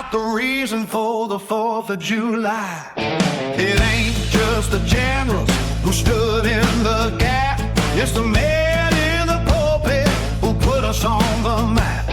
about the reason for the 4th of July. It ain't just the generals who stood in the gap. It's the men in the pulpit who put us on the map.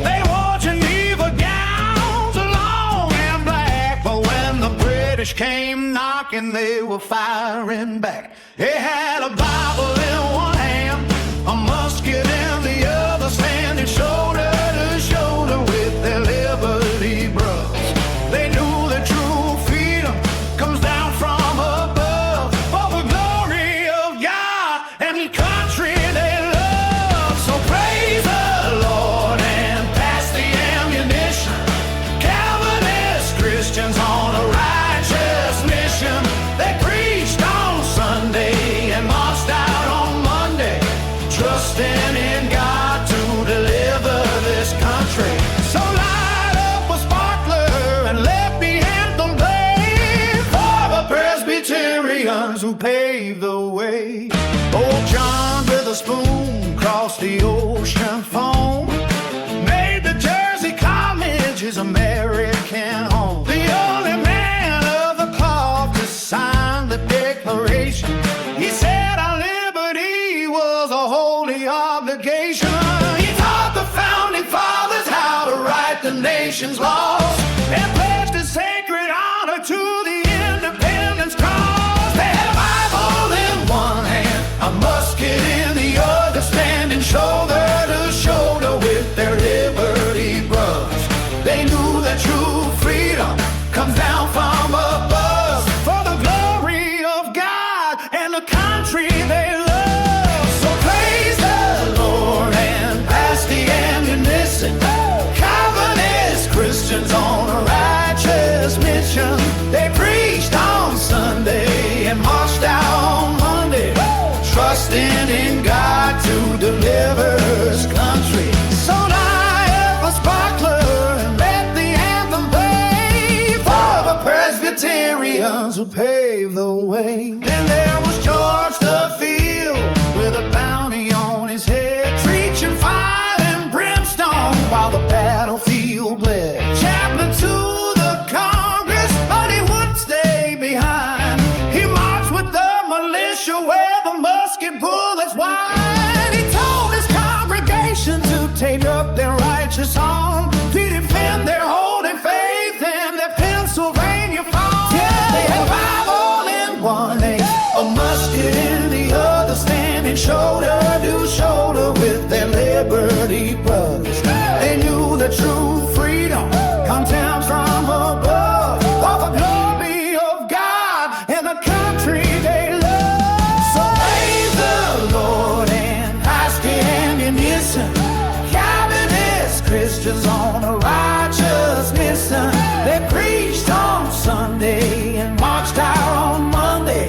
They wore Geneva gowns, long and black, but when the British came knocking, they were firing back. They had a Bible in one hand, a musket in the other, standing shoulder to shoulder with their Liberty brothers. They knew that true freedom comes down from above, for the glory of God and the country they love. So praise the Lord and pass the ammunition. Calvinist Christians on a righteous mission. They preached on Sunday and marched out on Monday, trusting in God to deliver this country. So light up a sparkler and let the anthem play for the Presbyterians who paved the way. Old John with a spoon crossed the ocean foam, made the Jersey College his American home. The only man of the cloth to sign the Declaration. He said our liberty was a holy obligation. He taught the founding fathers how to write the nation's laws and pledged a sacred honor to the independence cause. They had a Bible in one hand, a musket in the other, standing shoulder to shoulder with their Liberty brothers. They knew that true freedom comes down from above, for the glory of God and the country they love. So praise the Lord and pass the ammunition. Calvinist Christians on a righteous mission. They preached on Sunday and marched out on Monday, trusting in God to deliver His country. So light up a sparkler and let the anthem play for the Presbyterians who paved the way. Then there was George the Field with a bounty on his head, preaching fire and brimstone while the battlefield bled. Chaplain to the Congress, but he wouldn't stay behind. He marched with the militia where the musket bullets whined. He told his congregation to take up their righteous arm to defend their holy faith and their Pennsylvania farm. Yeah, they had a Bible in one hand, a musket in the other, standing shoulder to shoulder with their Liberty brothers. They knew that true freedom comes down from above, for the glory of God and the country they love. So praise the Lord and pass the ammunition. Calvinist Christians on a righteous mission. They preached on Sunday and marched out on Monday,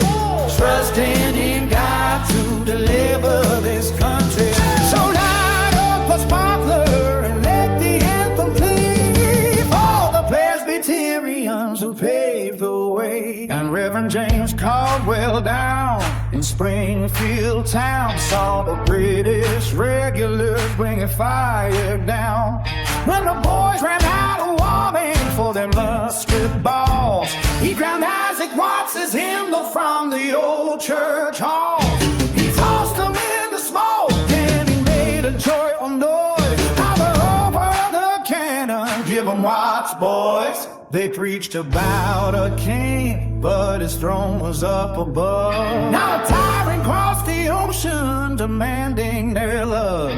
trusting in God to deliver this country. So light up a sparkler and let the anthem play for the Presbyterians who paved the way. And Reverend James Caldwell down in Springfield town saw the British regulars bringing fire down. When the boys ran out of warning for their musket balls, he ground Isaac Watts's hymnal from the old church hall. He tossed them in the smoke and he made a joyful noise. Holler over the cannon, give 'em Watts, boys. They preached about a king, but his throne was up above. Now a tyrant crossed the ocean, demanding their love.